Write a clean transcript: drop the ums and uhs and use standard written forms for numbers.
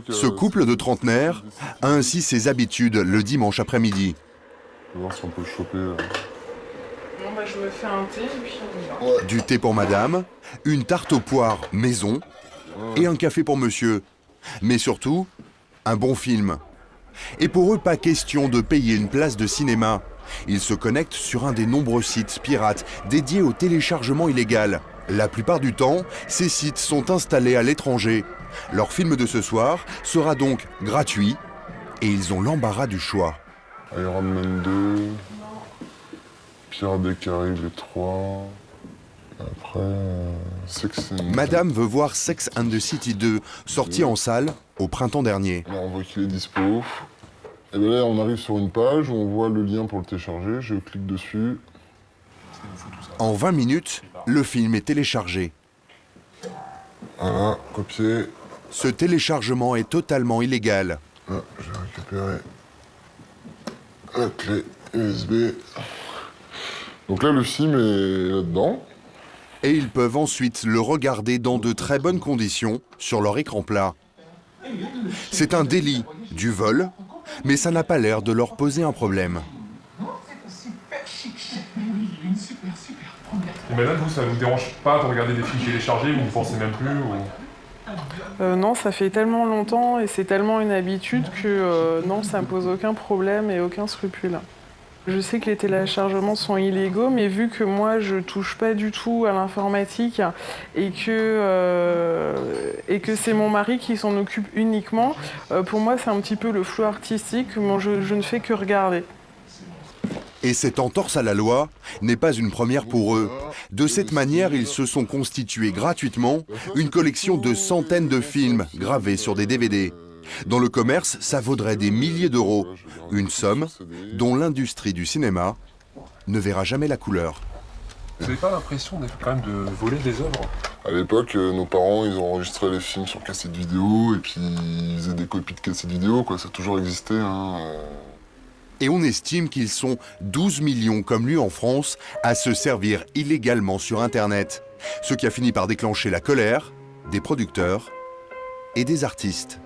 Ce couple de trentenaires a ainsi ses habitudes le dimanche après-midi. On va voir si on peut le choper. Bon, bah, je me fais un thé et puis on y va. Du thé pour madame, une tarte aux poires maison et un café pour monsieur. Mais surtout, un bon film. Et pour eux, pas question de payer une place de cinéma. Ils se connectent sur un des nombreux sites pirates dédiés au téléchargement illégal. La plupart du temps, ces sites sont installés à l'étranger. Leur film de ce soir sera donc gratuit et ils ont l'embarras du choix. Iron Man 2, Pirates des Caraïbes les 3, après Sex and... Madame veut voir Sex and the City 2, sorti en salle au printemps dernier. Là, on voit qu'il est dispo. Et bien là, on arrive sur une page où on voit le lien pour le télécharger. Je clique dessus. En 20 minutes, le film est téléchargé. Voilà, copier. Ce téléchargement est totalement illégal. Ah, j'ai récupéré la clé USB. Donc là, le film est là-dedans. Et ils peuvent ensuite le regarder dans de très bonnes conditions sur leur écran plat. C'est un délit, du vol, mais ça n'a pas l'air de leur poser un problème. Et maintenant, vous, ça ne vous dérange pas de regarder des films téléchargés ou vous ne pensez même plus Non, ça fait tellement longtemps et c'est tellement une habitude que non, ça me pose aucun problème et aucun scrupule. Je sais que les téléchargements sont illégaux, mais vu que moi je touche pas du tout à l'informatique et que c'est mon mari qui s'en occupe uniquement, pour moi c'est un petit peu le flou artistique, moi je ne fais que regarder. Et cette entorse à la loi n'est pas une première pour eux. De cette manière, ils se sont constitués gratuitement une collection de centaines de films gravés sur des DVD. Dans le commerce, ça vaudrait des milliers d'euros. Une somme dont l'industrie du cinéma ne verra jamais la couleur. Vous n'avez pas l'impression quand même de voler des œuvres? À l'époque, nos parents, ils ont enregistré les films sur cassette vidéo et puis ils faisaient des copies de cassette vidéo, quoi. Ça a toujours existé, hein. Et on estime qu'ils sont 12 millions comme lui en France à se servir illégalement sur Internet. Ce qui a fini par déclencher la colère des producteurs et des artistes.